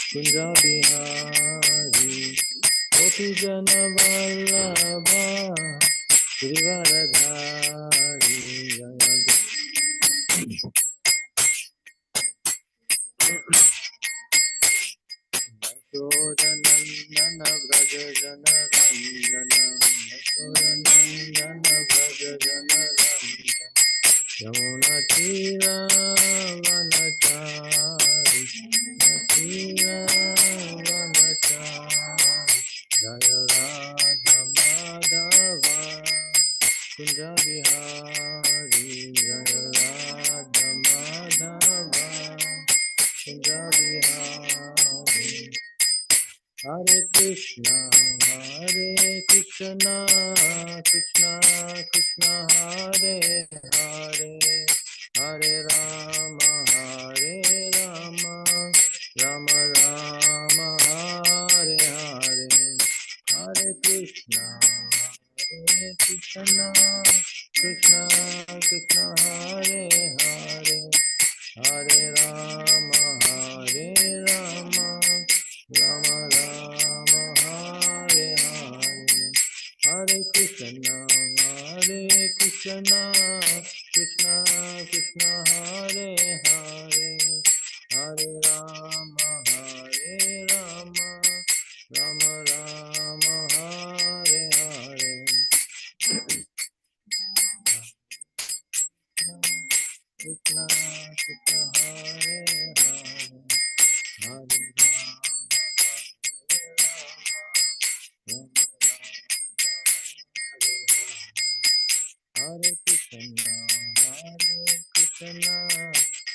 Kunja Bihari Gopi Jana Vallabha Girivaradhari Yashodanandana Vraja Jana Ranjana Yashodanandana Vraja Jana Ranjana Yamuna Tira Vanachari Tira Vanachari Jaya Radha Madhava Kunja Bihari Jaya Radha Madhava Kunja Bihari Hare Krishna Krishna Krishna Hare Hare Hare Rama Rama Rama Hare Hare Hare Krishna Krishna Krishna Hare Hare Hare Rama Rama Rama Hare Hare Hare Krishna Krishna Krishna Hare Hare Hare Rama Rama Rama Hare Hare Krishna Krishna Hare Hare Hare Rama Hare Krishna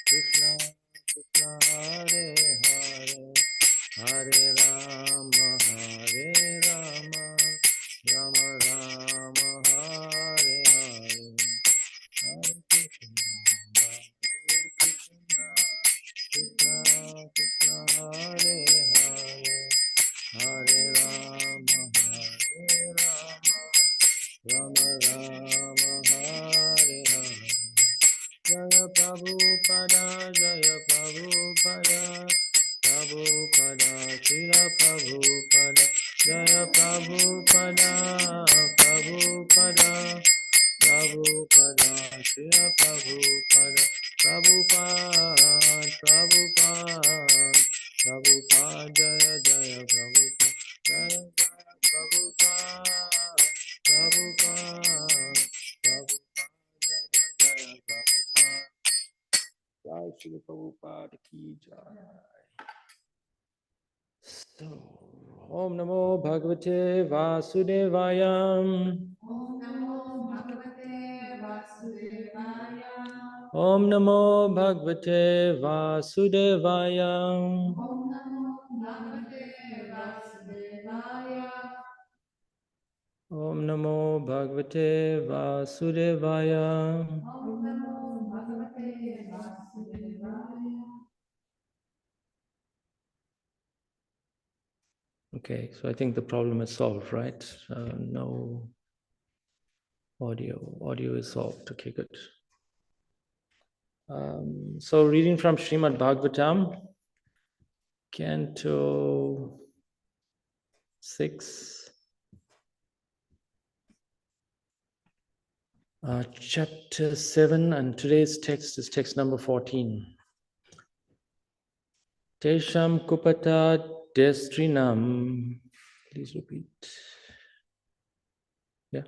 Krishna Krishna Hare Hare Hare Rama Rama Rama Hare Hare Hare Krishna Krishna Krishna Hare Hare Hare Rama Rama Rama Hare Hare Jaya Prabhupada Jaya Prabhupada Prabhupada Srila Prabhupada Jaya Prabhupada Prabhupada Prabhupada Srila Prabhupada Prabhupada Jaya Jaya Prabhupada Jaya Jaya Prabhupada Prabhupada Jaya Jaya Prabhupada Jai Srila Prabhupada ki jai. So, Om Namo Bhagavate Vasudevaya. Om Namo Bhagavate Vasudevaya. Om Namo Bhagavate Vasudevaya. Om Namo Bhagavate Vasudevaya. Om Namo Bhagavate Vasudevaya. Om Namo Bhagavate Vasudevaya. Okay, so I think the problem is solved, right? No audio. Audio is solved. Okay, good. So reading from Srimad Bhagavatam, Canto 6, Chapter 7, and today's text is text number 14. Tesham Kupata Destrinam. Please repeat. Yeah.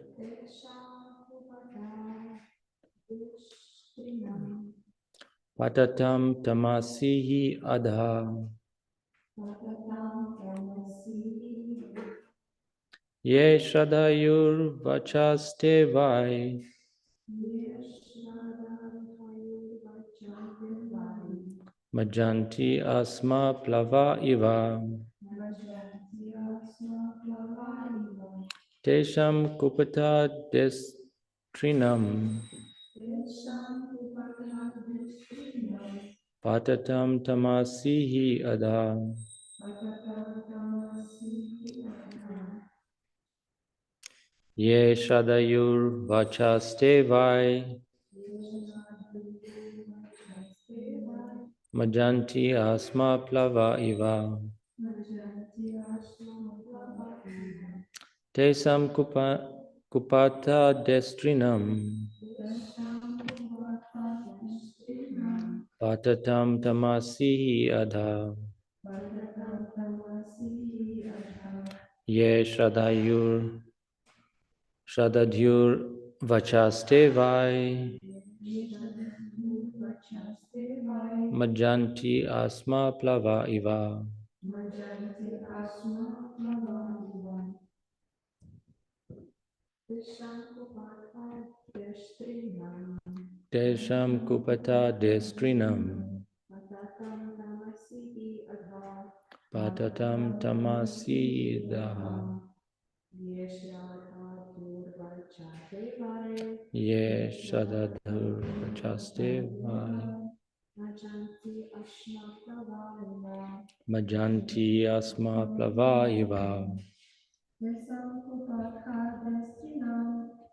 Patatam tamasihi adha. Ye shradayur vachaste vai. Majanti asma plava iva. Tesham kupata destrinam. Patatam tamasihi adha. Ye shradayur vachaste vai. Majanti asma plava iva. Tesam kupata destrinam. Patatam tamasi adha. Ye shradhadyur vachaste vai. Majanti asma plava iva. Tesham kupata destrinam. Patatam tamasi daha. Ye shadadhur vachaste vai. Majanti asma plava iva.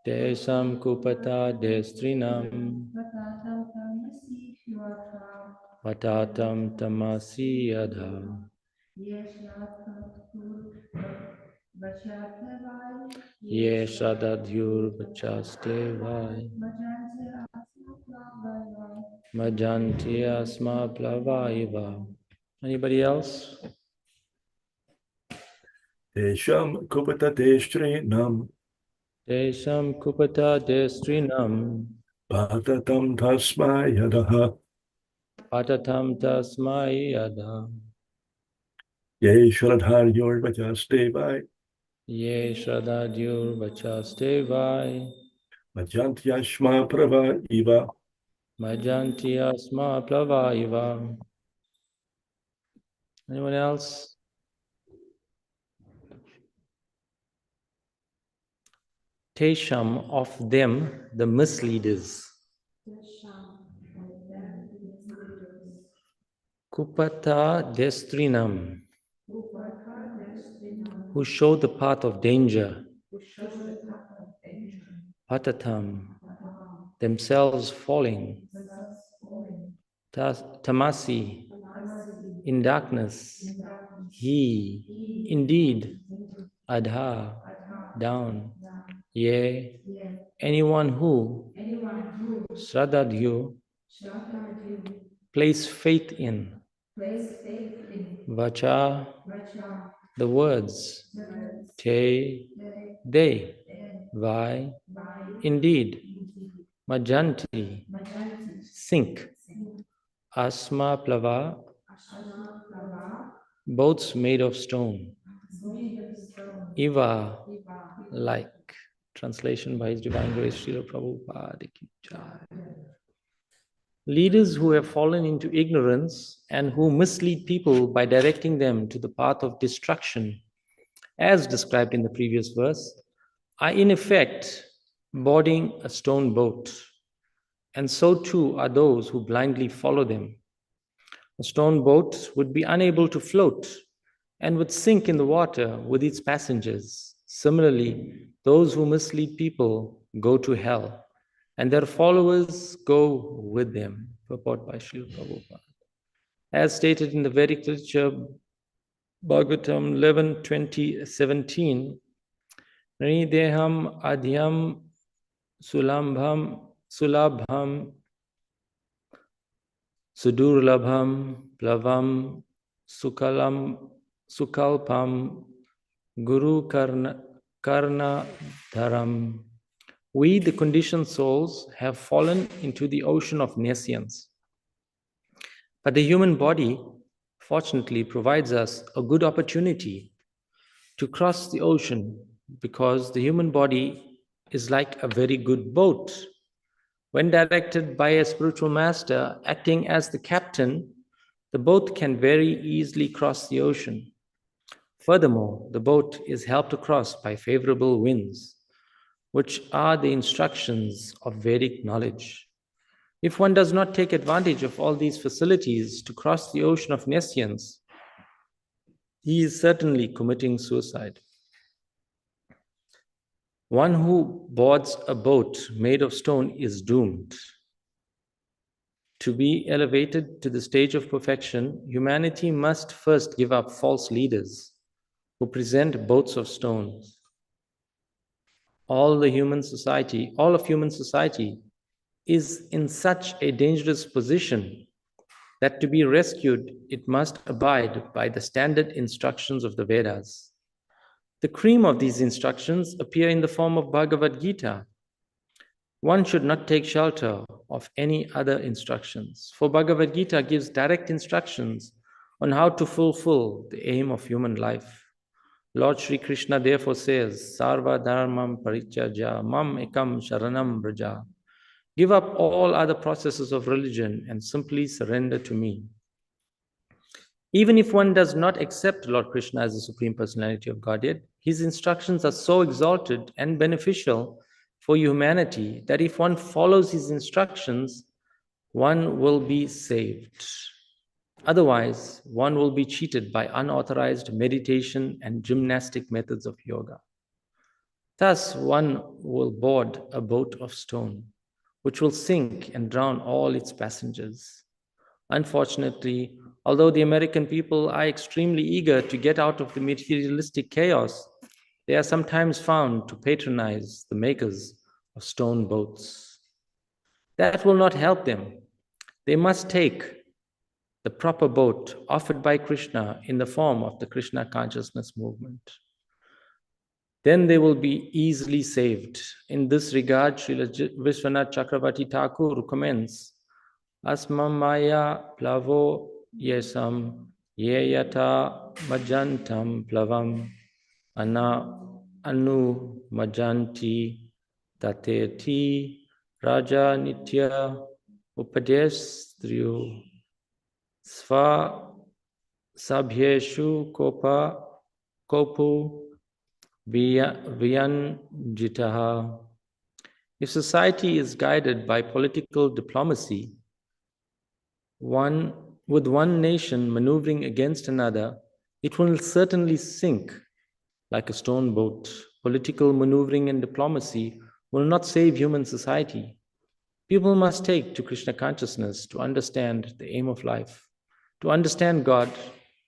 Tesam kupata destrinam. Vatatam tamasi adha. Ye shadadhyur vachaste vai. Majanti asma plava iva. Anybody else? Tesham kupata destrinam. Tesham kupata destrinam. Patatam tasmai yadaha. Patatam tasmai adha. Ye shradharyur vachaste vai. Ye shradhadyur vachaste vai. Majanti ashma prava iva. Majanti asma plava iva. Anyone else? Tesham, of them, the misleaders. Kupata destrinam, who show the path of danger. Patatam, themselves falling. Tamasi, in darkness. He, indeed. Adha, down. Ye, anyone who. Shradadhyu, place faith in. Vacha, the words. Te, they. Vai, indeed. Majanti, sink. Asma plava, boats made of stone. Iva, like. Translation by His Divine Grace, Srila Prabhupada ki jai. Leaders who have fallen into ignorance and who mislead people by directing them to the path of destruction, as described in the previous verse, are in effect boarding a stone boat. And so too are those who blindly follow them. A stone boat would be unable to float and would sink in the water with its passengers. Similarly, those who mislead people go to hell, and their followers go with them. Purport by Srila Prabhupada. As stated in the Vedic literature, Bhagavatam 11:20-17, Nideham adhyam sulabham sudurlabham plavam sukalpam guru karna dharam. We, the conditioned souls, have fallen into the ocean of nescience. But the human body, fortunately, provides us a good opportunity to cross the ocean, because the human body is like a very good boat. When directed by a spiritual master acting as the captain, the boat can very easily cross the ocean. Furthermore, the boat is helped across by favorable winds, which are the instructions of Vedic knowledge. If one does not take advantage of all these facilities to cross the ocean of nescience, he is certainly committing suicide. One who boards a boat made of stone is doomed To be elevated to the stage of perfection, humanity must first give up false leaders who present boats of stones. All of human society is in such a dangerous position that to be rescued, it must abide by the standard instructions of the Vedas. The cream of these instructions appear in the form of Bhagavad Gita. One should not take shelter of any other instructions, for Bhagavad Gita gives direct instructions on how to fulfill the aim of human life. Lord Sri Krishna therefore says, Sarva dharmam parityajya mam ekam sharanam braja. Give up all other processes of religion and simply surrender to me. Even if one does not accept Lord Krishna as the Supreme Personality of Godhead, his instructions are so exalted and beneficial for humanity that if one follows his instructions, one will be saved. Otherwise, one will be cheated by unauthorized meditation and gymnastic methods of yoga. Thus, one will board a boat of stone, which will sink and drown all its passengers. Unfortunately, although the American people are extremely eager to get out of the materialistic chaos, they are sometimes found to patronize the makers of stone boats. That will not help them. They must take the proper boat offered by Krishna in the form of the Krishna consciousness movement. Then they will be easily saved. In this regard, Srila Vishwanath Chakravarti Thakur comments, Asmamaya plavo yesam yeyata majantam plavam anu majanti tateti raja nitya upadestriyo sva sabhyeshu kopu Vyanjitaha. If society is guided by political diplomacy, with one nation maneuvering against another, it will certainly sink like a stone boat. Political maneuvering and diplomacy will not save human society. People must take to Krishna consciousness to understand the aim of life, to understand God,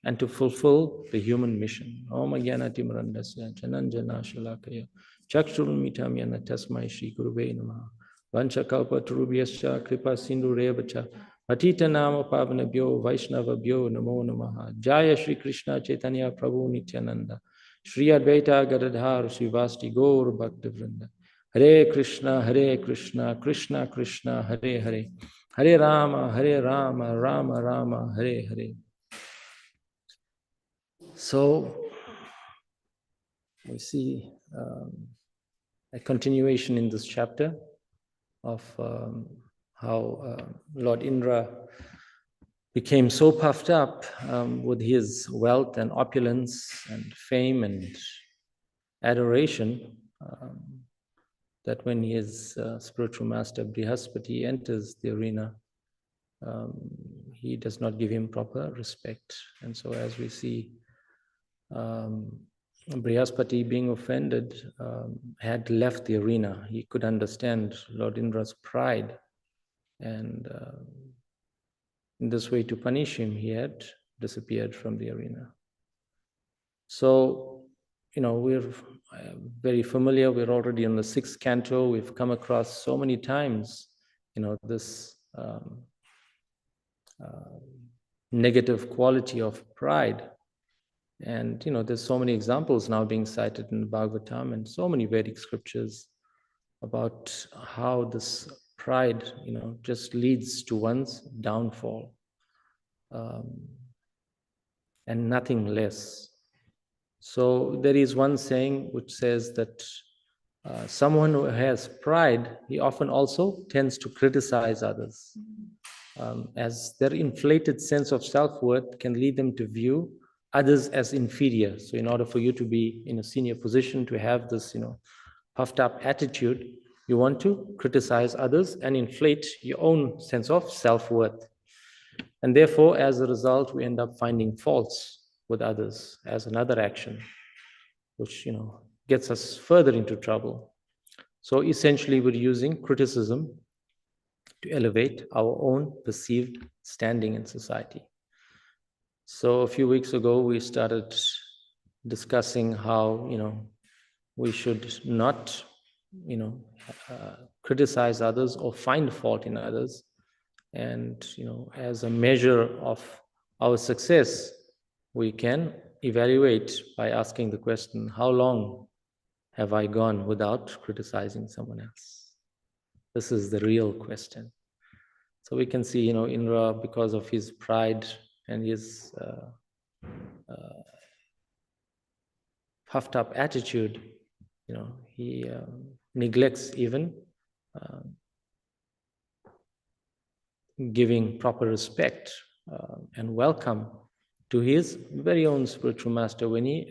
and to fulfill the human mission. Om Agyanatimarandasya Jananjana Shalakaya Chakshurmitam Yana Tasmai Shri Gurave Namaha Vanchakalpa Turubhyascha Kripa Sindhu Revacha Patita Nama Pavanabhyo Vaishnavabhyo Namo Namaha Jaya Shri Krishna Chaitanya Prabhu Nityananda Shri Advaita Gadadhar Srivasti Gaur Bhaktivinoda Hare Krishna, Krishna Krishna, Hare Hare, Hare Rama, Rama Rama, Hare Hare. So we see a continuation in this chapter of how Lord Indra became so puffed up with his wealth and opulence and fame and adoration that when his spiritual master Brihaspati enters the arena, he does not give him proper respect. And so as we see, Brihaspati, being offended, had left the arena. He could understand Lord Indra's pride, and in this way, to punish him, he had disappeared from the arena. So, we're very familiar. We're already in the 6th canto. We've come across so many times, this negative quality of pride. And, there's so many examples now being cited in the Bhagavatam and so many Vedic scriptures about how this pride, just leads to one's downfall and nothing less. So there is one saying which says that someone who has pride, he often also tends to criticize others, as their inflated sense of self-worth can lead them to view others as inferior. So in order for you to be in a senior position, to have this, puffed up attitude, you want to criticize others and inflate your own sense of self-worth. And therefore, as a result, we end up finding faults with others as another action, which, gets us further into trouble. So essentially, we're using criticism to elevate our own perceived standing in society. So a few weeks ago, we started discussing how, we should not, criticize others or find fault in others. And, as a measure of our success, we can evaluate by asking the question, how long have I gone without criticizing someone else? This is the real question. So we can see, Indra, because of his pride and his puffed up attitude, he neglects even giving proper respect and welcome to his very own spiritual master when he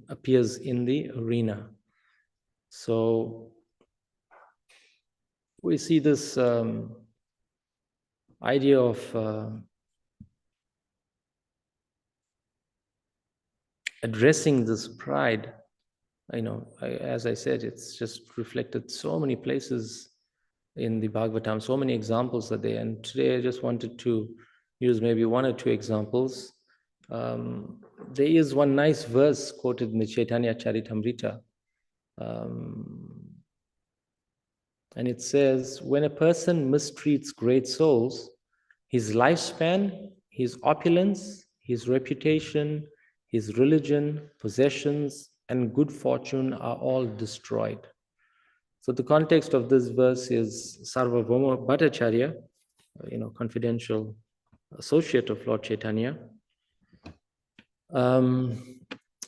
appears in the arena. So we see this idea of addressing this pride. As I said, it's just reflected so many places in the Bhagavatam, so many examples are there. And today I just wanted to use maybe one or two examples. There is one nice verse quoted in the Chaitanya Charitamrita. And it says, when a person mistreats great souls, his lifespan, his opulence, his reputation, his religion, possessions, and good fortune are all destroyed. So the context of this verse is Sarvabhauma Bhattacharya, confidential associate of Lord Chaitanya.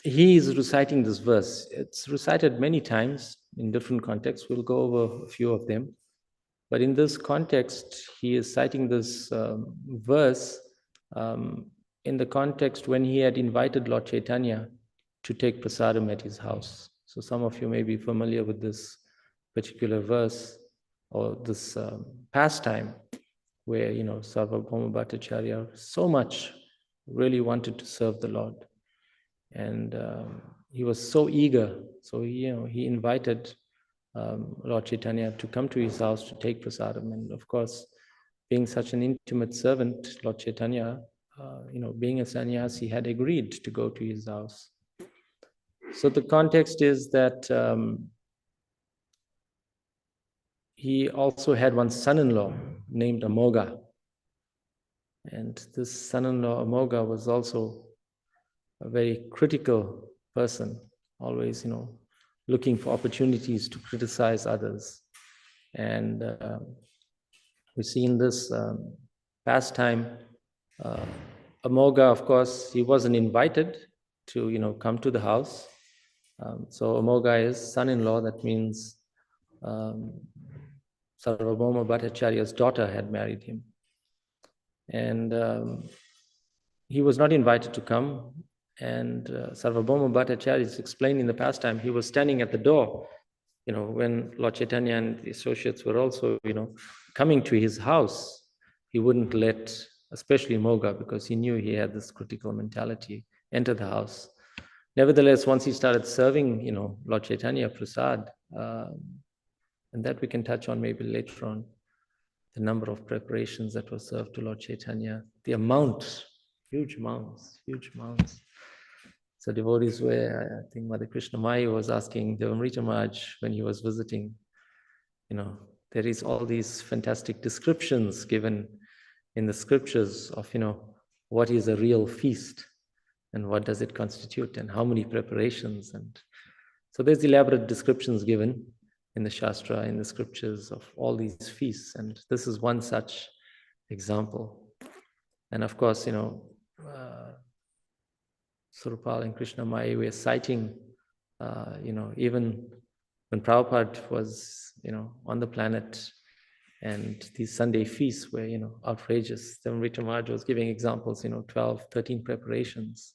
He is reciting this verse. It's recited many times in different contexts. We'll go over a few of them. But in this context, he is citing this verse in the context when he had invited Lord Chaitanya to take prasadam at his house. So some of you may be familiar with this particular verse or this pastime where, Sarvabhauma Bhattacharya so much really wanted to serve the Lord. And he was so eager. So, he invited Lord Chaitanya to come to his house to take prasadam. And of course, being such an intimate servant, Lord Chaitanya, being a sannyasi, had agreed to go to his house. So the context is that he also had one son-in-law named Amoga. And this son-in-law, Amoga, was also a very critical person, always, looking for opportunities to criticize others. And we see in this pastime, Amoga, of course, he wasn't invited to, come to the house. So Amoga is son-in-law. That means Sarvabhauma Bhattacharya's daughter had married him. And he was not invited to come. And Sarvabhauma Bhattacharya is explained in the pastime, he was standing at the door, when Lord Chaitanya and the associates were also, coming to his house. He wouldn't let, especially Moga, because he knew he had this critical mentality, enter the house. Nevertheless, once he started serving, Lord Chaitanya prasad, and that we can touch on maybe later on, the number of preparations that were served to Lord Chaitanya, the amount, huge amounts. So devotees were, I think Mother Krishna Mai was asking Devamrita Maharaj when he was visiting, there is all these fantastic descriptions given in the scriptures of, what is a real feast and what does it constitute and how many preparations. And so there's elaborate descriptions given in the Shastra, in the scriptures of all these feasts. And this is one such example. And of course, Surapal and Krishna Mai were citing, even when Prabhupada was, on the planet, and these Sunday feasts were, outrageous. Devamrita Maharaj was giving examples, 12, 13 preparations,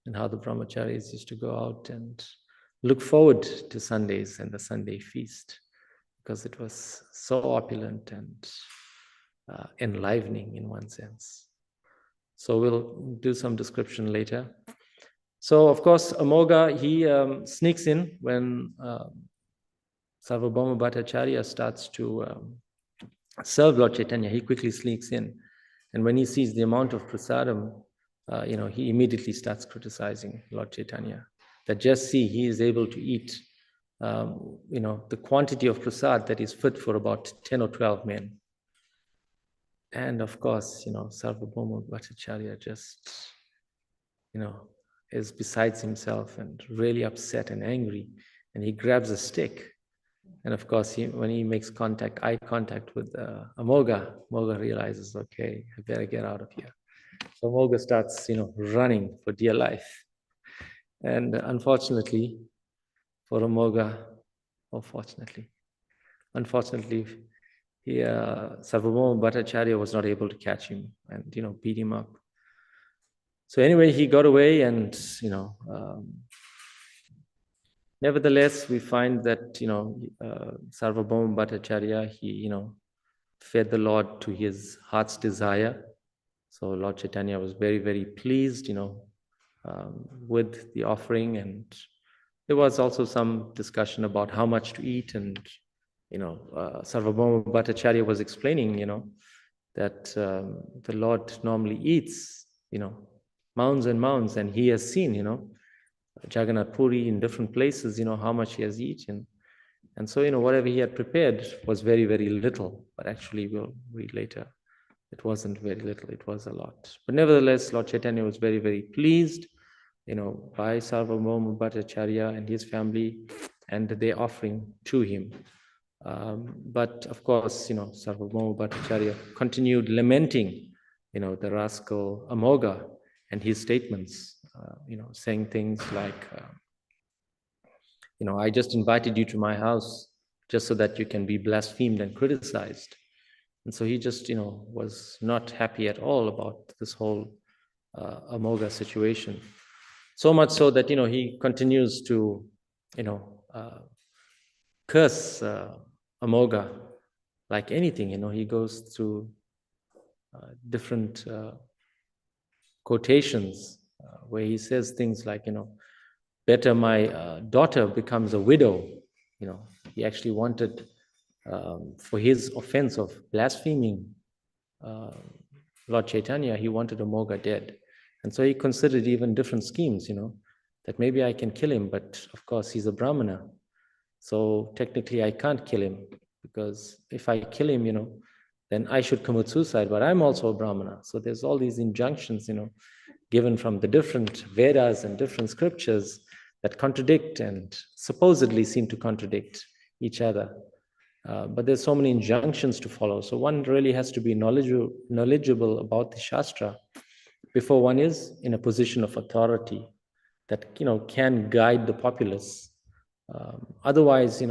and how the brahmacharis used to go out and look forward to Sundays and the Sunday feast, because it was so opulent and enlivening in one sense. So we'll do some description later. So of course, Amoga, he sneaks in when Sarvabhauma Bhattacharya starts to serve Lord Chaitanya, he quickly sneaks in. And when he sees the amount of prasadam, he immediately starts criticizing Lord Chaitanya. That just see, he is able to eat, the quantity of prasad that is fit for about 10 or 12 men. And of course, Sarvabhauma Bhattacharya just, is besides himself and really upset and angry. And he grabs a stick. And of course, when he makes eye contact with Amoga realizes, okay, I better get out of here. So Amoga starts, running for dear life. And unfortunately, for Amoga, unfortunately, Sarvabhauma Bhattacharya was not able to catch him and, beat him up. So anyway, he got away and, nevertheless, we find that, Sarvabhauma Bhattacharya, he, fed the Lord to his heart's desire. So Lord Chaitanya was very, very pleased, with the offering. And there was also some discussion about how much to eat. And, Sarvabhauma Bhattacharya was explaining, that the Lord normally eats, mounds and mounds. And he has seen, Jagannath Puri in different places, how much he has eaten. And so, whatever he had prepared was very, very little. But actually, we'll read later, it wasn't very little, it was a lot. But nevertheless, Lord Chaitanya was very, very pleased, by Sarvabhauma Bhattacharya and his family and their offering to him. But of course, Sarvabhauma Bhattacharya continued lamenting, the rascal Amoga and his statements, saying things like, I just invited you to my house just so that you can be blasphemed and criticized. And so he just, was not happy at all about this whole Amoga situation. So much so that, he continues to, curse Amoga like anything. He goes through different quotations where he says things like, better my daughter becomes a widow. He actually wanted, for his offense of blaspheming Lord Chaitanya, he wanted Amoga dead. And so he considered even different schemes, that maybe I can kill him, but of course he's a Brahmana. So technically I can't kill him, because if I kill him, then I should commit suicide, but I'm also a Brahmana. So there's all these injunctions, given from the different Vedas and different scriptures that contradict and supposedly seem to contradict each other. But there's so many injunctions to follow. So one really has to be knowledgeable about the Shastra before one is in a position of authority that, can guide the populace. Otherwise,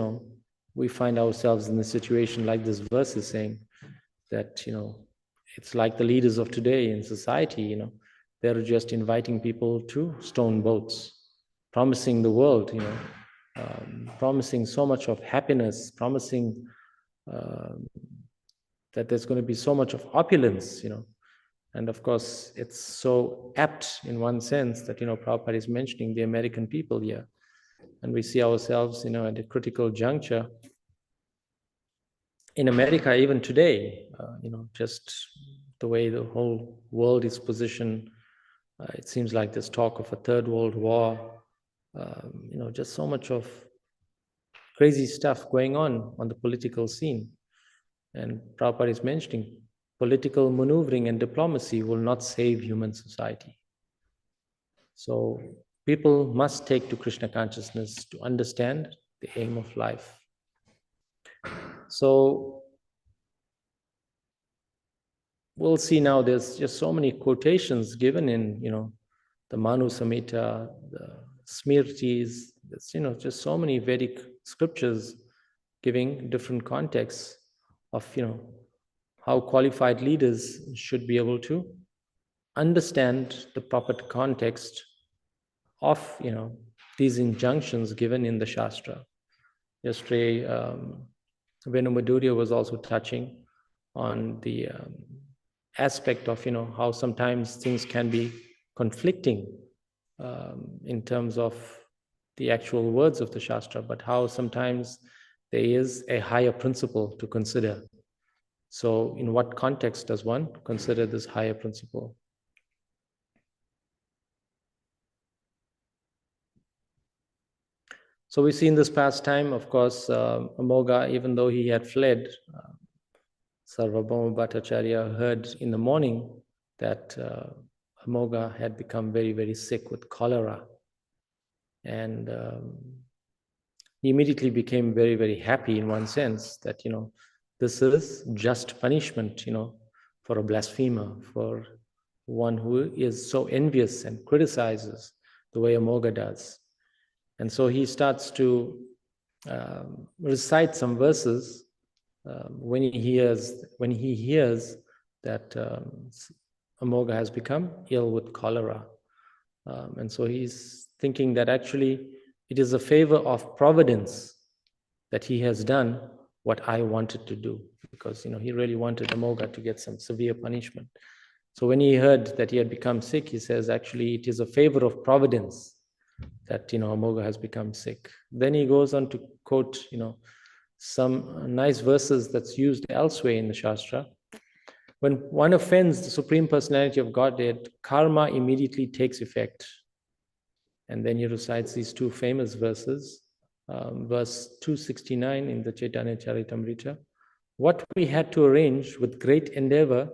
we find ourselves in a situation like this verse is saying, that, it's like the leaders of today in society, they're just inviting people to stone boats, promising the world, promising so much of happiness, promising that there's going to be so much of opulence, and of course it's so apt in one sense that, Prabhupada is mentioning the American people here, and we see ourselves, at a critical juncture in America even today, just the way the whole world is positioned. It seems like there's talk of a third world war, just so much of crazy stuff going on the political scene. And Prabhupada is mentioning political maneuvering and diplomacy will not save human society. So people must take to Krishna consciousness to understand the aim of life. So we'll see now there's just so many quotations given in, the Manu Samhita, the Smritis, there's, just so many Vedic scriptures giving different contexts of, how qualified leaders should be able to understand the proper context of, these injunctions given in the Shastra. Yesterday, Venu Madhurya was also touching on the aspect of, how sometimes things can be conflicting in terms of the actual words of the Shastra, but how sometimes there is a higher principle to consider. So in what context does one consider this higher principle? So we see in this past time, of course, Amoga, even though he had fled, Sarvabhauma Bhattacharya heard in the morning that Amoga had become very, very sick with cholera. And he immediately became very, very happy in one sense that, this is just punishment, for a blasphemer, for one who is so envious and criticizes the way Amoga does. And so he starts to recite some verses when he hears that Amoga has become ill with cholera. And so he's thinking that actually it is a favor of providence that he has done what I wanted to do, because he really wanted Amoga to get some severe punishment. So when he heard that he had become sick, he says, actually, it is a favor of providence that Amoga has become sick. Then he goes on to quote some nice verses that's used elsewhere in the Shastra. When one offends the Supreme Personality of Godhead, karma immediately takes effect. And then he recites these two famous verses, verse 269 in the Chaitanya Charitamrita. What we had to arrange with great endeavor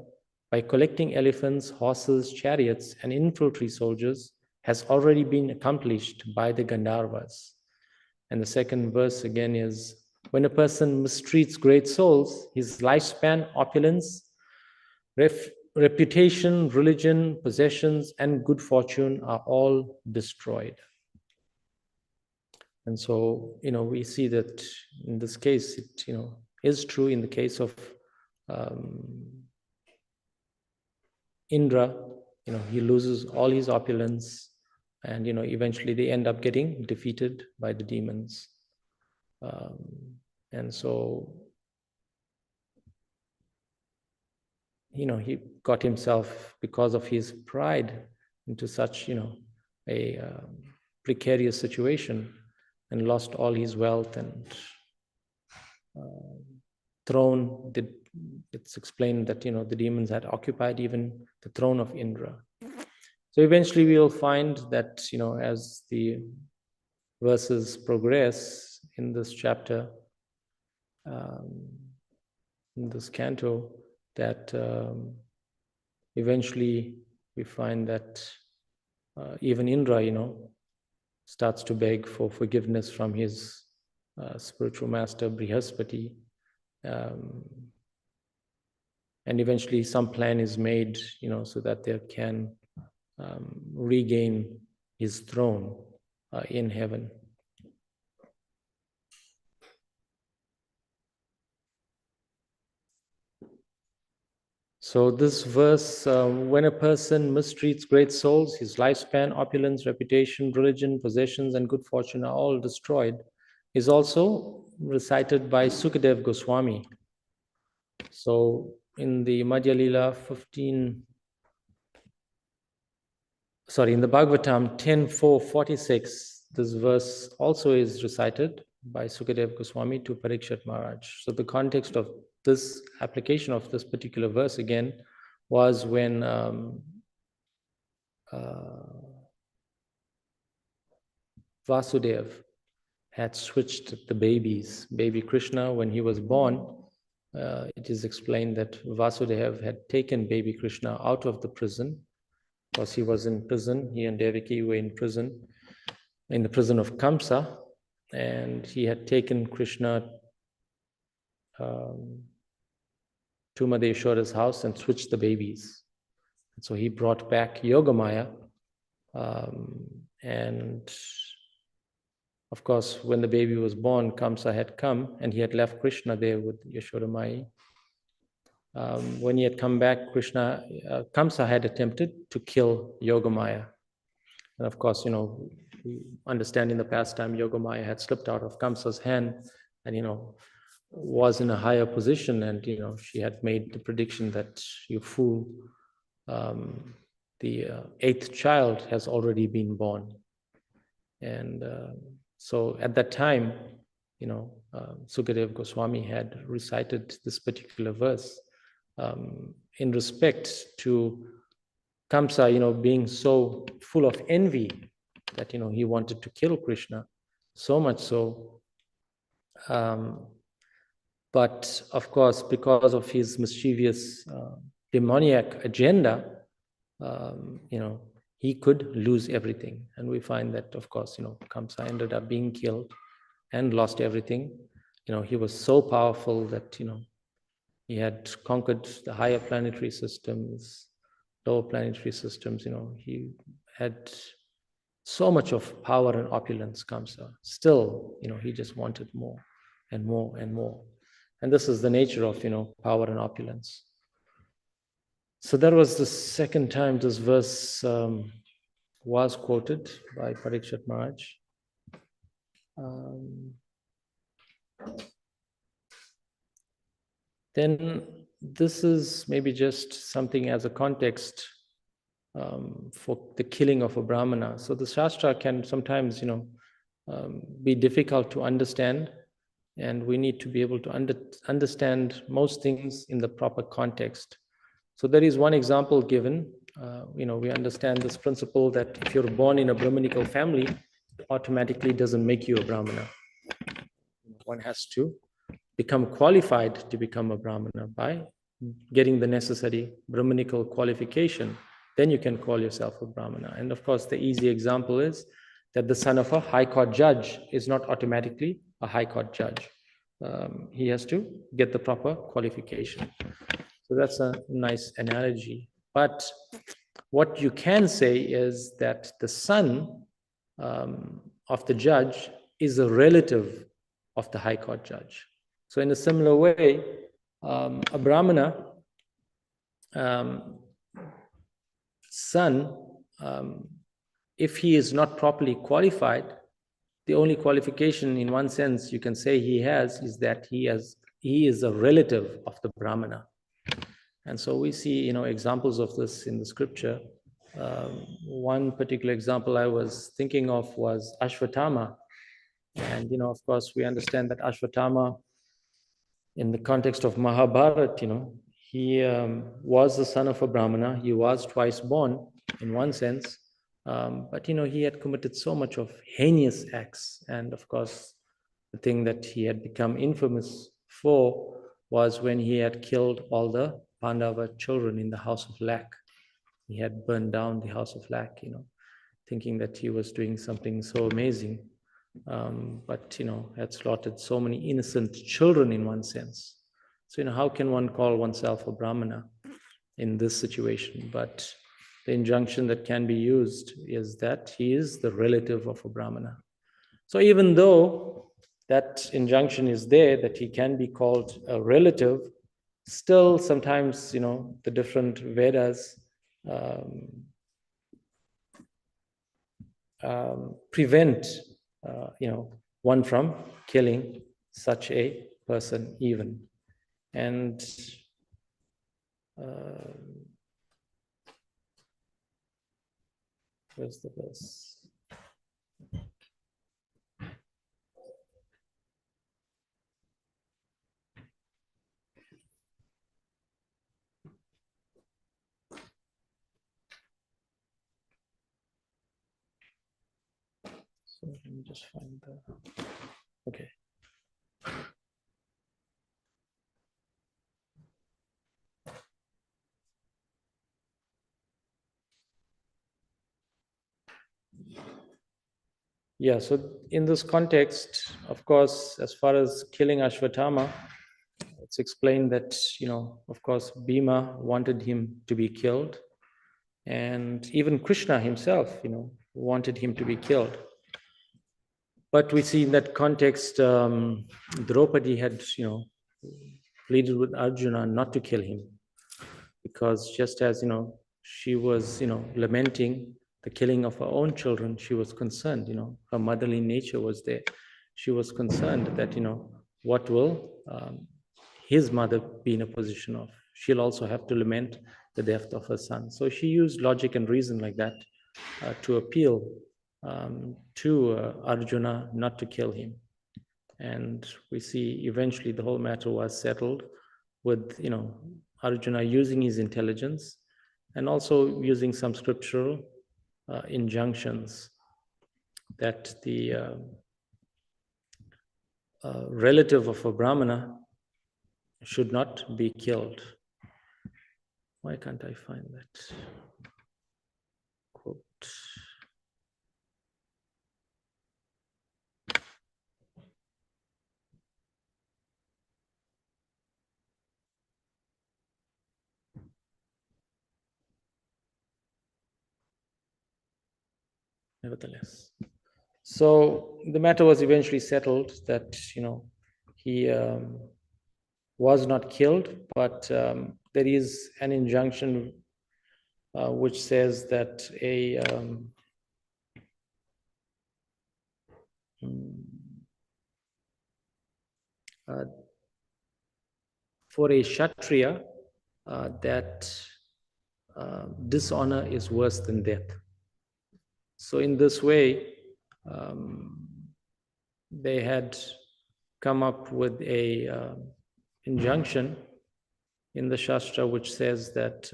by collecting elephants, horses, chariots, and infantry soldiers has already been accomplished by the Gandharvas. And the second verse again is, when a person mistreats great souls, his lifespan, opulence, reputation, religion, possessions, and good fortune are all destroyed. And so, we see that in this case, it, is true in the case of Indra. He loses all his opulence, and eventually they end up getting defeated by the demons. And so, he got himself, because of his pride, into such a precarious situation, and lost all his wealth and throne. It's explained that the demons had occupied even the throne of Indra. So eventually we will find that as the verses progress in this chapter, in this canto, that eventually we find that even Indra starts to beg for forgiveness from his spiritual master Brihaspati, and eventually some plan is made so that they can regain his throne in heaven. So this verse, when a person mistreats great souls, his lifespan, opulence, reputation, religion, possessions, and good fortune are all destroyed, is also recited by Sukadev Goswami. So in the Madhya Lila in the Bhagavatam 10.4.46, this verse also is recited by Sukadev Goswami to Parikshit Maharaj. So the context of this application of this particular verse again was when Vasudev had switched the baby Krishna. When he was born, it is explained that Vasudev had taken baby Krishna out of the prison, because he was in prison. He and Devaki were in prison, in the prison of Kamsa, and he had taken Krishna to Madheshwara's house and switched the babies. And so he brought back Yogamaya, and of course, when the baby was born, Kamsa had come, and he had left Krishna there with Yashoda Mai. When he had come back, Kamsa had attempted to kill Yogamaya. And of course, we understand in the past time, Yogamaya had slipped out of Kamsa's hand and, was in a higher position. And, she had made the prediction that, you fool, the eighth child has already been born. And so at that time, Sukadev Goswami had recited this particular verse in respect to Kamsa, being so full of envy that, he wanted to kill Krishna, so much so. But of course, because of his mischievous demoniac agenda, he could lose everything. And we find that, of course, Kamsa ended up being killed and lost everything. He was so powerful that, he had conquered the higher planetary systems, lower planetary systems. He had so much of power and opulence, Kamsa. Still, he just wanted more and more and more. And this is the nature of, power and opulence. So that was the second time this verse was quoted by Parikshit Maharaj. Then this is maybe just something as a context for the killing of a Brahmana. So the Shastra can sometimes, be difficult to understand, and we need to be able to understand most things in the proper context. So there is one example given. We understand this principle that if you're born in a Brahminical family, it automatically doesn't make you a Brahmana. One has to become qualified to become a Brahmana by getting the necessary Brahminical qualification. Then you can call yourself a Brahmana. And of course, the easy example is that the son of a high court judge is not automatically a high court judge. He has to get the proper qualification. So that's a nice analogy. But what you can say is that the son of the judge is a relative of the high court judge. So in a similar way, a Brahmana son, if he is not properly qualified, the only qualification in one sense you can say he has is that he is a relative of the Brahmana. And so we see, examples of this in the scripture. One particular example I was thinking of was Ashvatthama. And, of course, we understand that Ashvatthama, in the context of Mahabharata, he was the son of a Brahmana. He was twice born in one sense. But, he had committed so much of heinous acts. And of course, the thing that he had become infamous for was when he had killed all the Pandava children in the house of Lak. He had burned down the house of Lak, thinking that he was doing something so amazing. But, had slaughtered so many innocent children in one sense. So, how can one call oneself a Brahmana in this situation? But the injunction that can be used is that he is the relative of a Brahmana. So even though that injunction is there, that he can be called a relative, still sometimes, the different Vedas prevent, one from killing such a person even. And where's the verse? So let me just find the, okay. Yeah, so in this context, of course, as far as killing Ashvatthama, it's explained that, of course, Bhima wanted him to be killed. And even Krishna himself, wanted him to be killed. But we see in that context, Draupadi had, pleaded with Arjuna not to kill him. Because just as, she was, lamenting the killing of her own children, she was concerned, her motherly nature was there. She was concerned that, what will his mother be in a position of? She'll also have to lament the death of her son. So she used logic and reason like that to appeal to Arjuna not to kill him. And we see eventually the whole matter was settled with, Arjuna using his intelligence and also using some scriptural injunctions that the relative of a Brahmana should not be killed. Why can't I find that quote? Nevertheless. So the matter was eventually settled that, he was not killed, but there is an injunction which says that for a Kshatriya, that dishonor is worse than death. So in this way, they had come up with a injunction in the Shastra which says that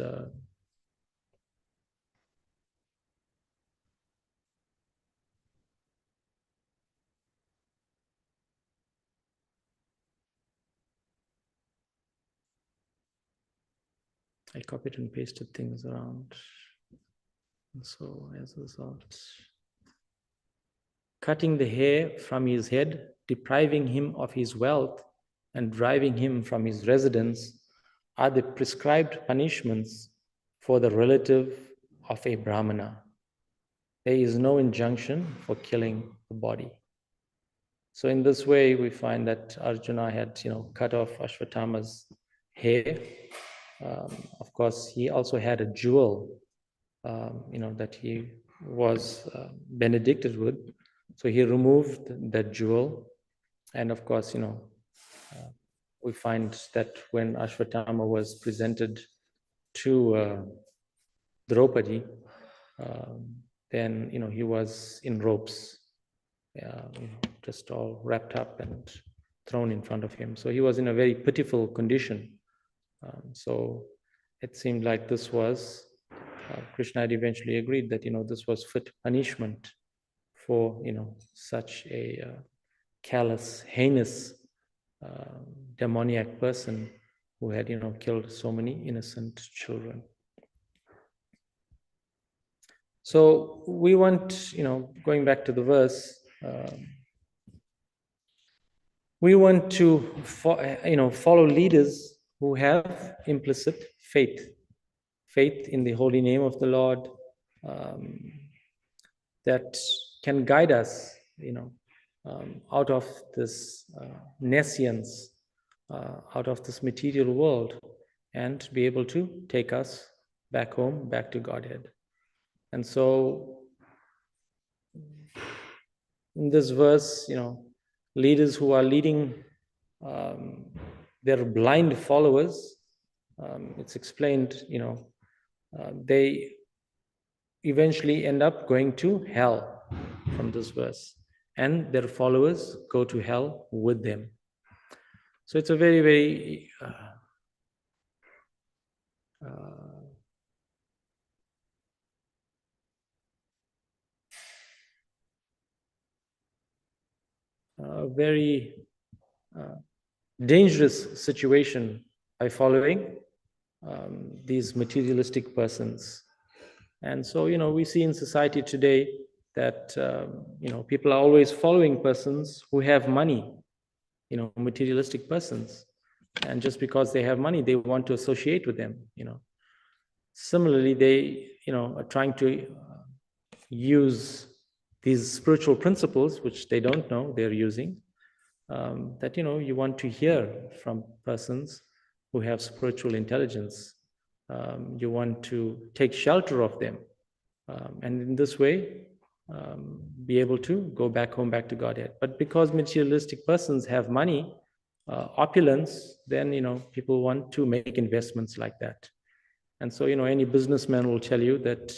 I copied and pasted things around. And so as a result, cutting the hair from his head, depriving him of his wealth, and driving him from his residence are the prescribed punishments for the relative of a Brahmana. There is no injunction for killing the body. So in this way, we find that Arjuna had, cut off Ashwatthama's hair. Of course, he also had a jewel, that he was benedicted with. So he removed that jewel. And of course, we find that when Ashwatthama was presented to Draupadi, then, he was in robes, just all wrapped up and thrown in front of him. So he was in a very pitiful condition. So it seemed like this was, Krishna had eventually agreed that, this was fit punishment for, such a callous, heinous, demoniac person who had, killed so many innocent children. So we want, going back to the verse, we want to, follow leaders who have implicit faith in the holy name of the Lord, that can guide us, out of this nescience, out of this material world, and be able to take us back home, back to Godhead. And so in this verse, leaders who are leading their blind followers, it's explained, they eventually end up going to hell from this verse, and their followers go to hell with them. So it's a very, very very dangerous situation by following these materialistic persons. And so, we see in society today that, people are always following persons who have money, materialistic persons. And just because they have money, they want to associate with them, Similarly, they, are trying to use these spiritual principles, which they don't know they're using, that, you want to hear from persons who have spiritual intelligence. You want to take shelter of them. And in this way, be able to go back home, back to Godhead. But because materialistic persons have money, opulence, then, people want to make investments like that. And so, any businessman will tell you that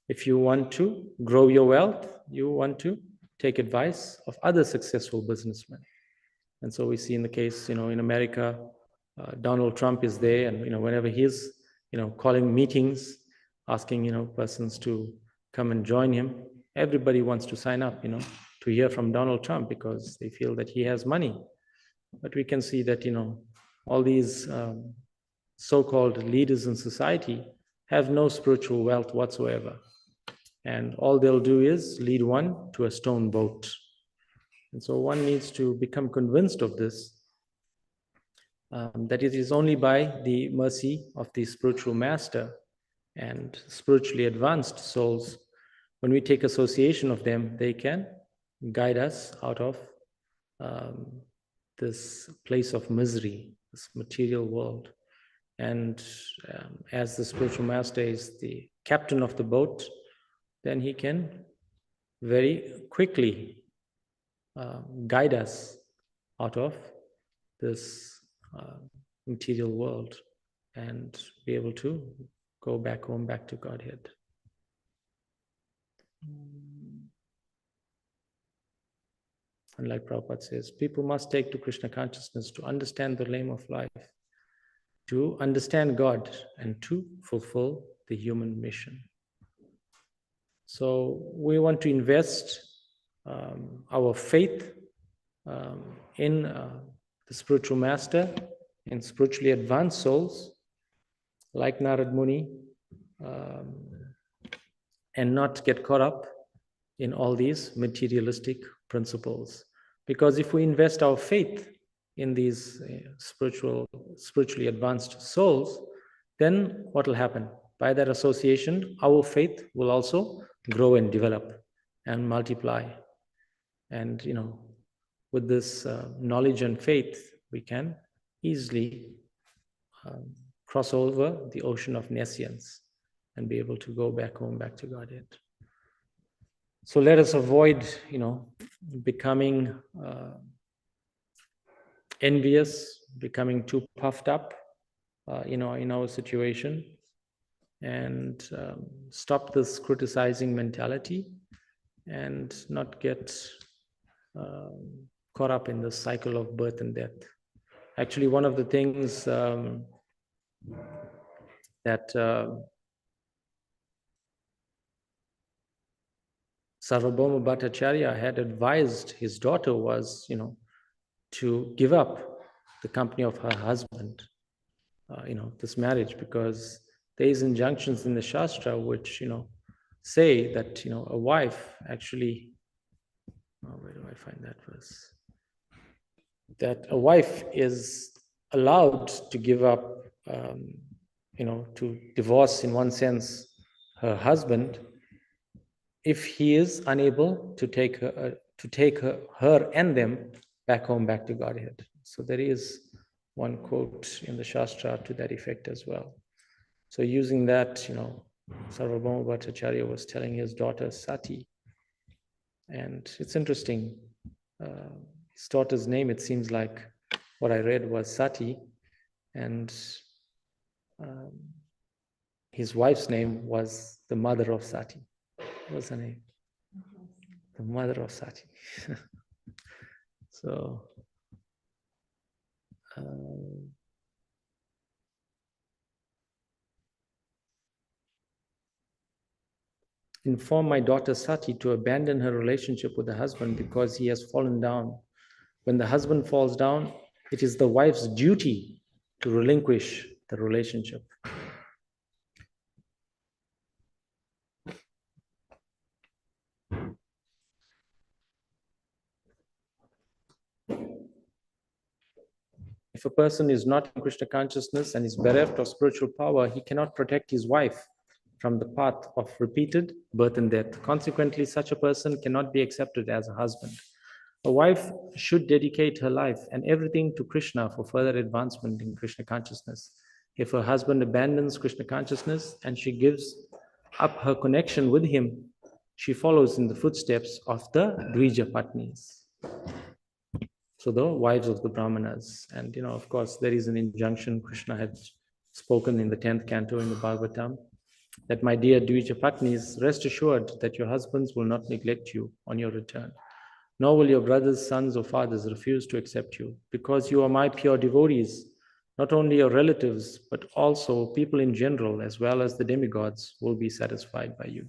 if you want to grow your wealth, you want to take advice of other successful businessmen. And so we see in the case, in America, Donald Trump is there, and whenever he's calling meetings, asking persons to come and join him, everybody wants to sign up to hear from Donald Trump because they feel that he has money. But we can see that all these so-called leaders in society have no spiritual wealth whatsoever, and all they'll do is lead one to a stone boat. And so one needs to become convinced of this, that it is only by the mercy of the spiritual master and spiritually advanced souls, when we take association of them, they can guide us out of this place of misery, this material world. And as the spiritual master is the captain of the boat, then he can very quickly guide us out of this material world and be able to go back home, back to Godhead. And like Prabhupada says, people must take to Krishna consciousness to understand the aim of life, to understand God, and to fulfill the human mission. So we want to invest our faith in the spiritual master, in spiritually advanced souls like Narad Muni, and not get caught up in all these materialistic principles. Because if we invest our faith in these spiritually advanced souls, then what will happen? By that association, our faith will also grow and develop and multiply. And with this knowledge and faith, we can easily cross over the ocean of nescience and be able to go back home, back to Godhead. So let us avoid, becoming envious, becoming too puffed up, in our situation, and stop this criticizing mentality and not get caught up in the cycle of birth and death. Actually, one of the things that Sarvabhauma Bhattacharya had advised his daughter was, to give up the company of her husband, this marriage, because there is injunctions in the Shastra which, say that, a wife actually, where do I find that verse? That a wife is allowed to give up, to divorce in one sense her husband if he is unable to take her and them back home, back to Godhead. So there is one quote in the Shastra to that effect as well. So using that, Sarvabhauma Bhattacharya was telling his daughter Sati, and it's interesting. His daughter's name, it seems like what I read was Sati, and his wife's name was the mother of Sati. What was her name? The mother of Sati. So, inform my daughter Sati to abandon her relationship with the husband because he has fallen down. When the husband falls down, it is the wife's duty to relinquish the relationship. If a person is not in Krishna consciousness and is bereft of spiritual power, he cannot protect his wife from the path of repeated birth and death. Consequently, such a person cannot be accepted as a husband. A wife should dedicate her life and everything to Krishna for further advancement in Krishna consciousness. If her husband abandons Krishna consciousness and she gives up her connection with him, she follows in the footsteps of the Dvija Patnis. So the wives of the Brahmanas. And, of course, there is an injunction Krishna had spoken in the 10th canto in the Bhagavatam, that my dear Dvija Patnis, rest assured that your husbands will not neglect you on your return. nor will your brothers, sons, or fathers refuse to accept you, because you are my pure devotees. Not only your relatives, but also people in general, as well as the demigods, will be satisfied by you.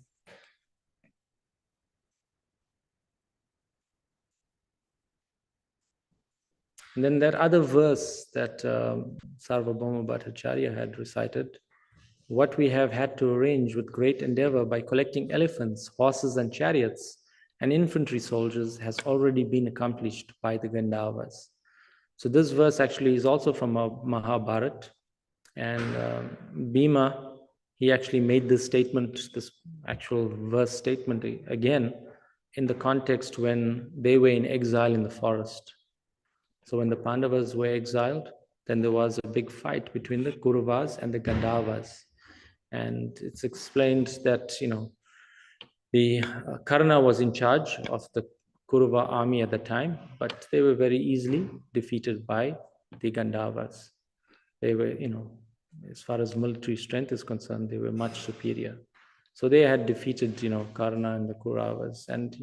And then that other verse that Sarvabhauma Bhattacharya had recited, what we have had to arrange with great endeavor by collecting elephants, horses, and chariots, and infantry soldiers has already been accomplished by the Gandharvas. So this verse actually is also from Mahabharata, and Bhima, he actually made this statement, this actual verse statement again, in the context when they were in exile in the forest. So when the Pandavas were exiled, then there was a big fight between the Kauravas and the Gandharvas. And it's explained that, the Karna was in charge of the Kaurava army at the time, but they were very easily defeated by the Gandharvas. They were, as far as military strength is concerned, they were much superior. So they had defeated, Karna and the Kauravas. And,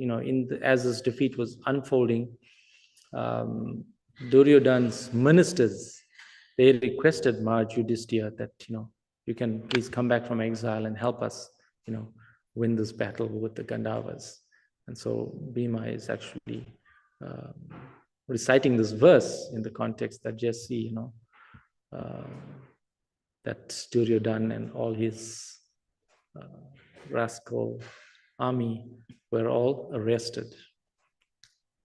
as this defeat was unfolding, Duryodhana's ministers, they requested Maharaj Yudhishthira that, you can please come back from exile and help us, win this battle with the Gandharvas. And so Bhima is actually reciting this verse in the context that just see, that Duryodhana and all his rascal army were all arrested.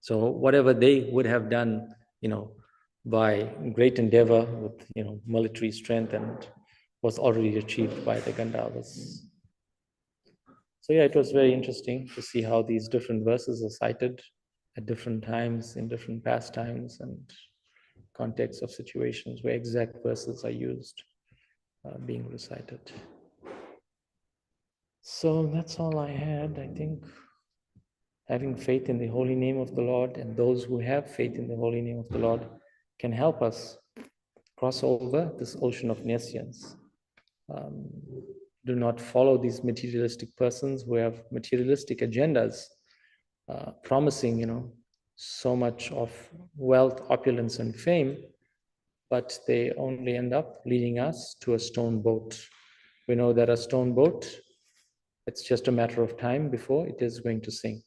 So whatever they would have done, by great endeavor with, military strength, and was already achieved by the Gandharvas. So yeah, it was very interesting to see how these different verses are cited at different times, in different pastimes and contexts of situations where exact verses are used, being recited. So that's all I had, I think. Having faith in the holy name of the Lord, and those who have faith in the holy name of the Lord can help us cross over this ocean of nescience. Do not follow these materialistic persons who have materialistic agendas, promising, so much of wealth, opulence, and fame, but they only end up leading us to a stone boat. We know that a stone boat, it's just a matter of time before it is going to sink.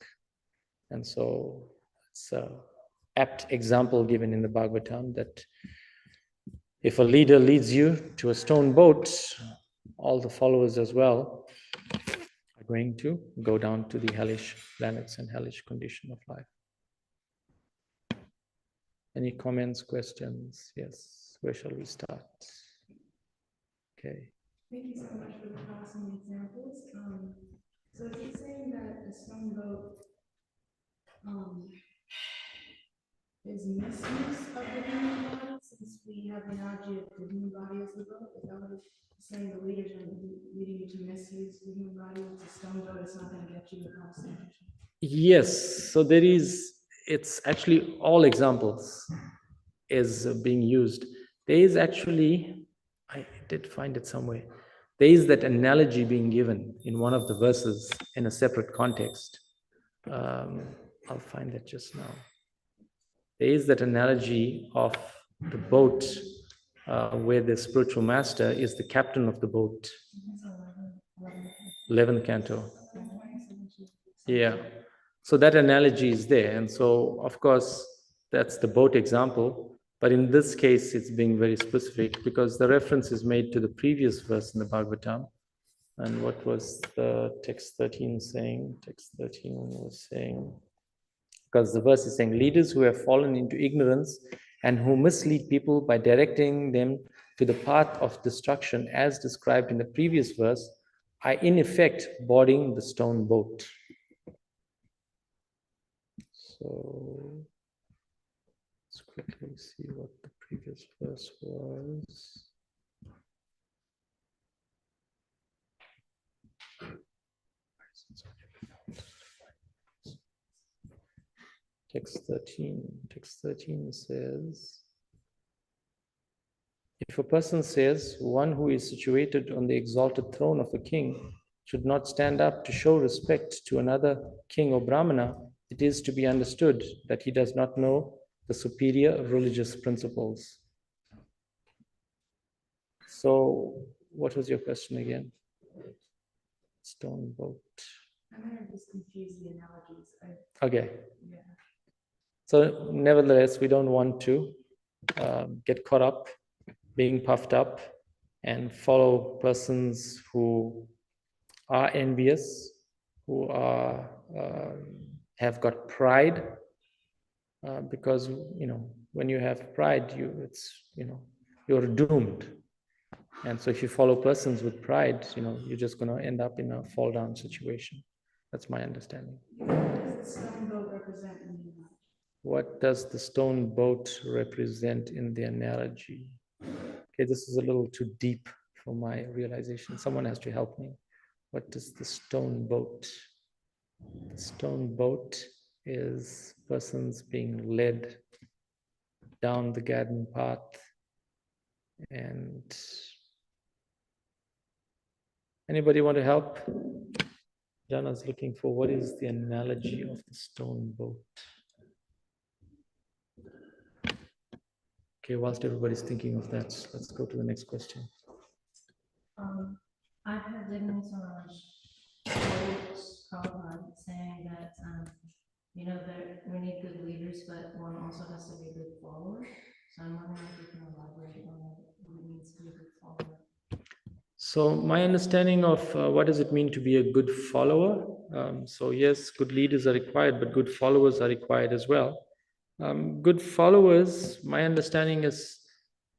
And so it's an apt example given in the Bhagavatam that if a leader leads you to a stone boat, all the followers as well are going to go down to the hellish planets and hellish condition of life. Any comments, questions? Yes, where shall we start? Okay. Thank you so much for the awesome examples. So is it saying that a stone boat is misuse of the human body, since we have the analogy of the human body as the boat? Is that what it's saying? The leaders are leading you to misuse the human body with a stone boat? It's not going to get you across the ocean. Yes, so it's actually all examples is being used. There is actually, I did find it somewhere, there is that analogy being given in one of the verses in a separate context. I'll find it just now. There is that analogy of the boat where the spiritual master is the captain of the boat. 11th canto. Yeah. So that analogy is there. And so, of course, that's the boat example. But in this case, it's being very specific because the reference is made to the previous verse in the Bhagavatam. And what was the text 13 saying? Text 13 was saying, because the verse is saying, leaders who have fallen into ignorance and who mislead people by directing them to the path of destruction as described in the previous verse are in effect boarding the stone boat. So let's quickly see what the previous verse was. Text 13 says, if a person says, one who is situated on the exalted throne of a king should not stand up to show respect to another king or brahmana, it is to be understood that he does not know the superior religious principles. So, what was your question again? Stone boat. I'm gonna just confuse the analogies. Okay. Yeah. So, nevertheless, we don't want to get caught up, being puffed up, and follow persons who are envious, who are have got pride, because when you have pride, you're doomed. And so if you follow persons with pride, you're just going to end up in a fall down situation. That's my understanding. What does the stone boat What does the stone boat represent represent in the analogy? in the analogy? Okay, this is a little too deep for my realization. Someone has to help me. What is the stone boat? The stone boat is persons being led down the garden path, and anybody want to help? Jana's looking for what is the analogy of the stone boat. Okay, whilst everybody's thinking of that, let's go to the next question. I've had different quotes saying that, that we need good leaders, but one also has to be a good follower. So I'm wondering if you can elaborate on what it means to be a good follower. So my understanding of what does it mean to be a good follower? So yes, good leaders are required, but good followers are required as well. Good followers, my understanding is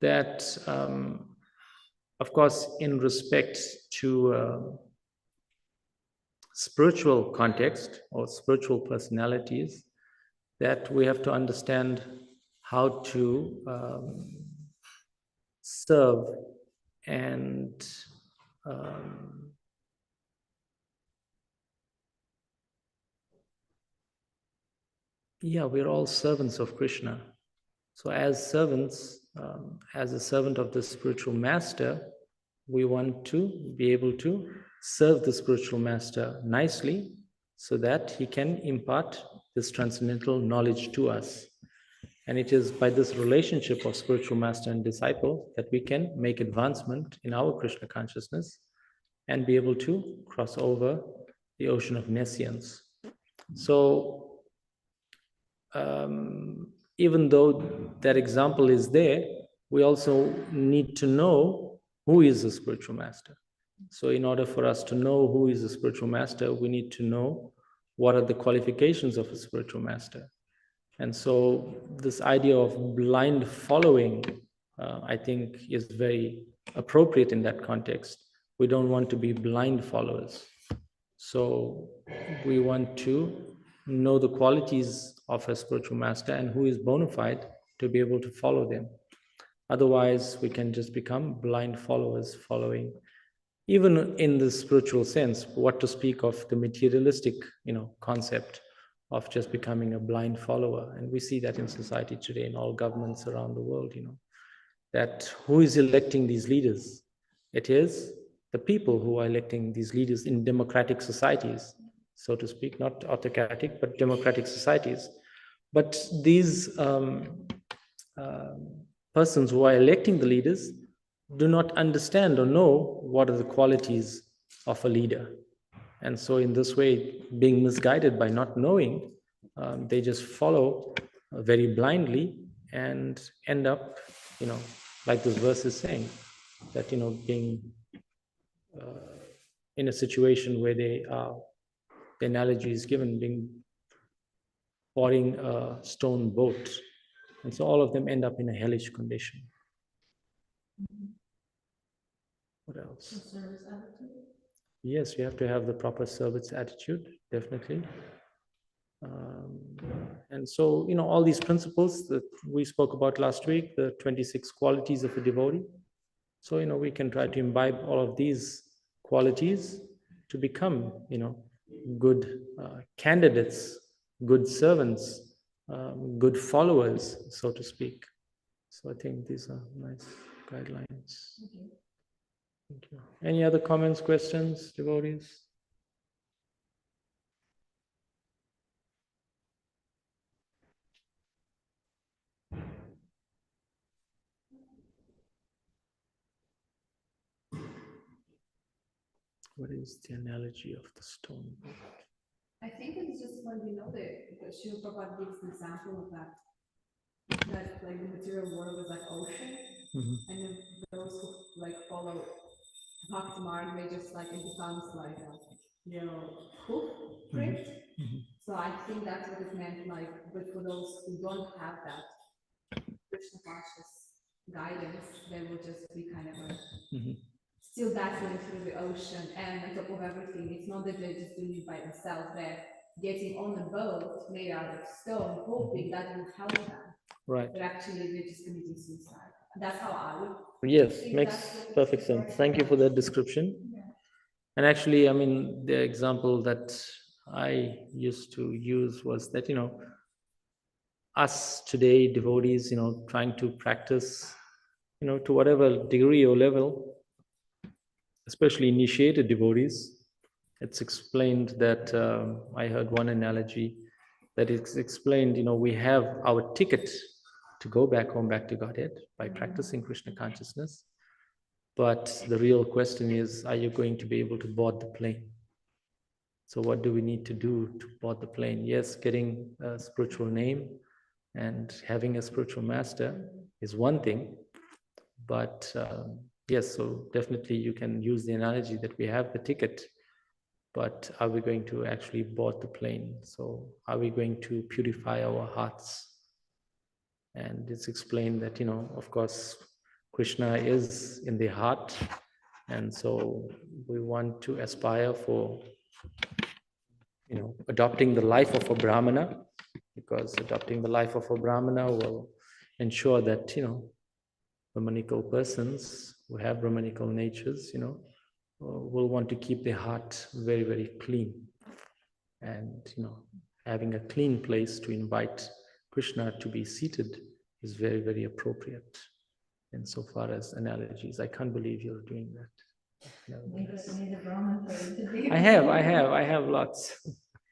that, of course, in respect to spiritual context or spiritual personalities, that we have to understand how to serve and we're all servants of Krishna. So as servants, as a servant of the spiritual master, we want to be able to serve the spiritual master nicely so that he can impart this transcendental knowledge to us. And it is by this relationship of spiritual master and disciple that we can make advancement in our Krishna consciousness and be able to cross over the ocean of nescience. So even though that example is there, we also need to know who is the spiritual master. So in order for us to know who is the spiritual master, we need to know what are the qualifications of a spiritual master. And so this idea of blind following, I think, is very appropriate in that context. We don't want to be blind followers. So we want to know the qualities of a spiritual master and who is bona fide to be able to follow them. Otherwise, we can just become blind followers, following, even in the spiritual sense, what to speak of the materialistic, concept of just becoming a blind follower. And we see that in society today, in all governments around the world, that who is electing these leaders? It is the people who are electing these leaders in democratic societies, so to speak, not autocratic, but democratic societies. But these persons who are electing the leaders do not understand or know what are the qualities of a leader. And so in this way, being misguided by not knowing, they just follow very blindly and end up, like this verse is saying, that, being in a situation where they are, the analogy is given, being boarding a stone boat. And so all of them end up in a hellish condition. What else? Service attitude. Yes, you have to have the proper service attitude, definitely. And so, all these principles that we spoke about last week, the 26 qualities of a devotee. So, we can try to imbibe all of these qualities to become, good candidates, good servants, good followers, so to speak. So I think these are nice guidelines. Thank you. Any other comments, questions, devotees? What is the analogy of the stone boat? I think it's just when we know that Srila Prabhupada gives the example of that like the material world is like ocean, and then those who like follow Bhakti Marg, they just like it becomes like a footprint. So I think that's what it meant, like, but for those who don't have that Krishna conscious guidance, they will just be kind of like still battling through the ocean, and on top of everything, it's not that they're just doing it by themselves, they're getting on a boat made out of stone, hoping that will help them. Right. But actually, they're just committing suicide. That's how I would. Yes, think makes that's what perfect it's sense. right. Thank you for that description. And actually, I mean, the example that I used to use was that, us today, devotees, trying to practice, to whatever degree or level, especially initiated devotees, it's explained that I heard one analogy that it's explained, we have our ticket to go back home, back to Godhead by practicing Krishna consciousness. But the real question is, are you going to be able to board the plane? So what do we need to do to board the plane? Yes, getting a spiritual name and having a spiritual master is one thing. But yes, so definitely you can use the analogy that we have the ticket, but are we going to actually board the plane? So are we going to purify our hearts? And it's explained that, of course, Krishna is in the heart. And so we want to aspire for, adopting the life of a Brahmana, because adopting the life of a Brahmana will ensure that, Brahmanical persons who have Brahmanical natures, will want to keep their heart very, very clean. And, having a clean place to invite Krishna to be seated is very, very appropriate. And so far as analogies, I can't believe you're doing that. Need a Brahman for it to be. I have lots.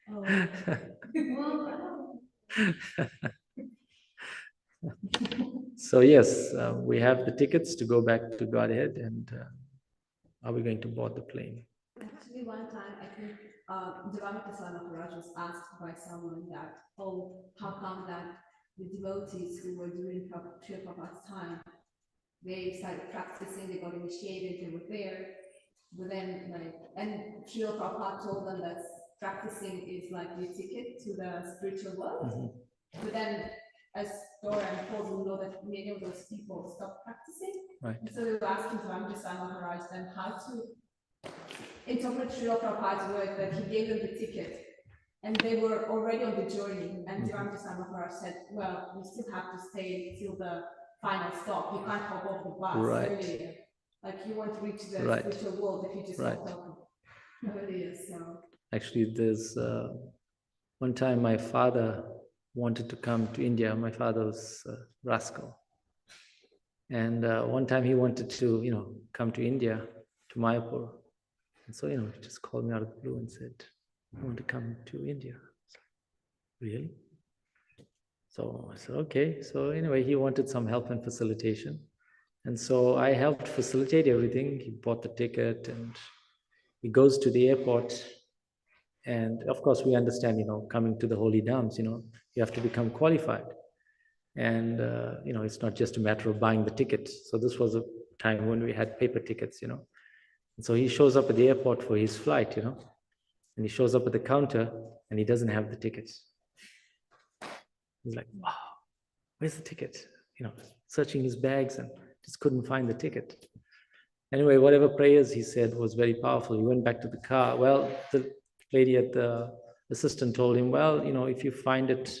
Oh, well, So yes, we have the tickets to go back to Godhead, and are we going to board the plane? Actually, one time, I think Devamita Maharaj was asked by someone that, how come that the devotees who were during Srila Prabhupada's time, they started practicing, they got initiated, they were there, but then and Srila Prabhupada told them that practicing is like the ticket to the spiritual world. But then, as Dora and Paul will know that many of those people stopped practicing. Right. And so they were asking Devamita Maharaj then how to interpret Srila Prabhupada's words that he gave them the ticket, and they were already on the journey. And Devamita Maharaj said, "Well, you still have to stay till the final stop. You can't hop off the bus earlier. Like you won't reach the spiritual world if you just hop off earlier." So actually, there's one time my father wanted to come to India. My father was a rascal, and one time he wanted to, come to India, to Mayapur. And so, he just called me out of the blue and said, "I want to come to India." Really? So I said, okay. So anyway, he wanted some help and facilitation. And so I helped facilitate everything. He bought the ticket and he goes to the airport. And of course, we understand, coming to the holy dhams, you have to become qualified. And, it's not just a matter of buying the ticket. So this was a time when we had paper tickets, And so he shows up at the airport for his flight, and he shows up at the counter and he doesn't have the tickets. He's like, wow, where's the ticket? Searching his bags and just couldn't find the ticket. Anyway, whatever prayers he said was very powerful. He went back to the car. Well, the lady at the assistant told him, well, if you find it,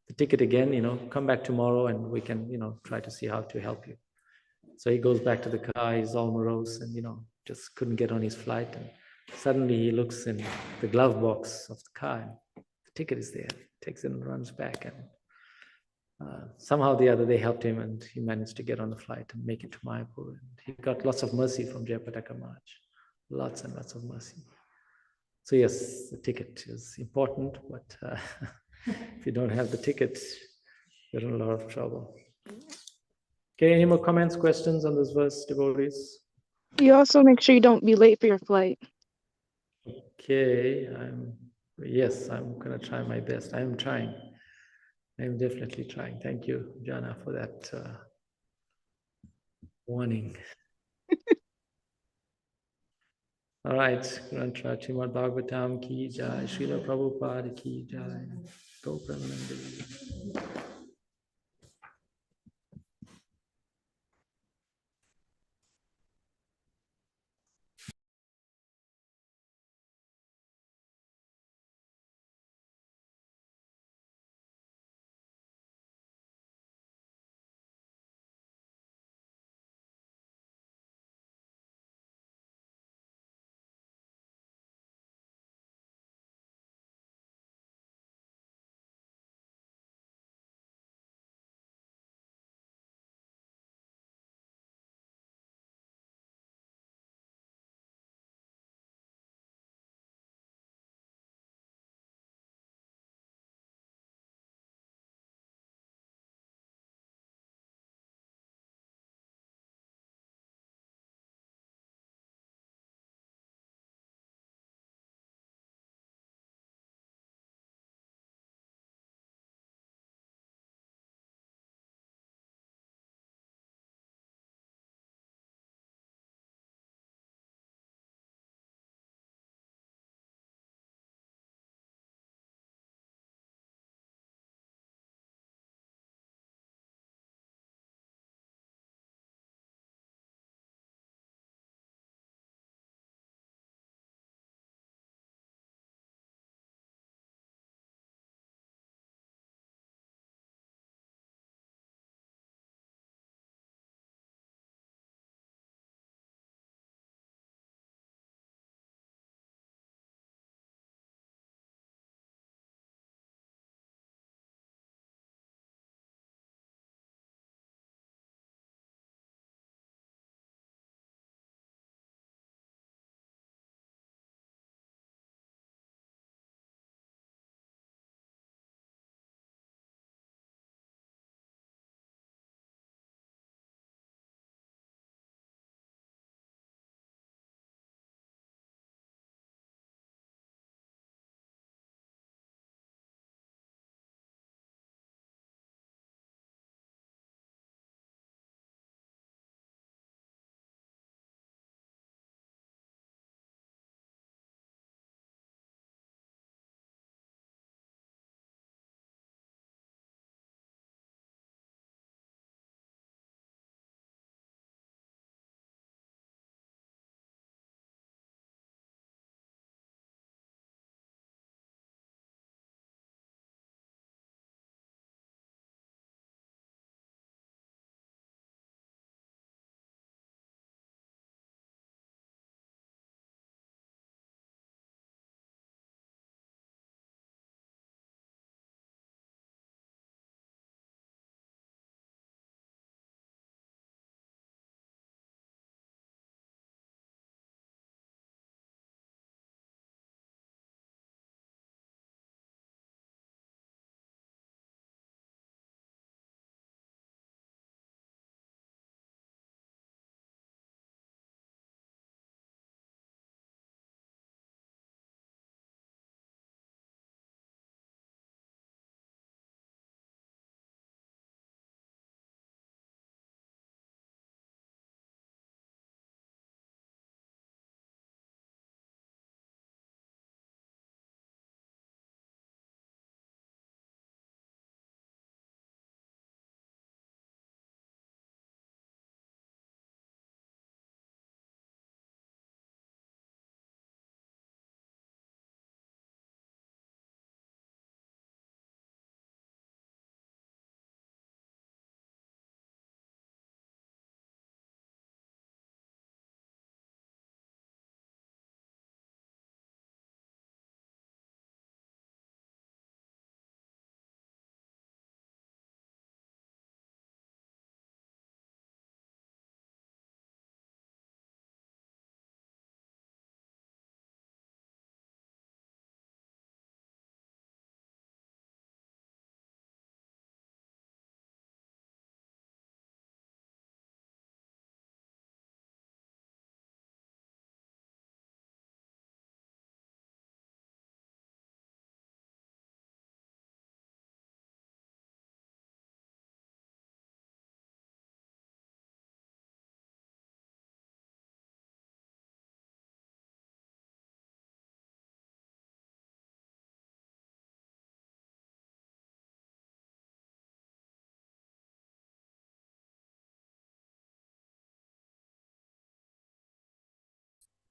the ticket again, come back tomorrow and we can, try to see how to help you. So he goes back to the car, he's all morose and, just couldn't get on his flight. And suddenly he looks in the glove box of the car and the ticket is there. Takes it and runs back, and somehow or the other they helped him and he managed to get on the flight and make it to Mayapur. And he got lots of mercy from Jayapataka Maharaj, lots and lots of mercy. So yes, the ticket is important, but if you don't have the ticket, you're in a lot of trouble. Okay, any more comments, questions on this verse, devotees? You also make sure you don't be late for your flight. Okay, yes, I'm gonna try my best. I am trying. I am definitely trying. Thank you, Jana, for that warning. All right, Grantra Srimad Bhagavatam ki jai, Srila Prabhupada ki jai, Go Premanande.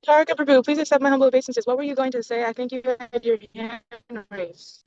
Tarika Prabhu, please accept my humble obeisances. What were you going to say? I think you had your hand raised.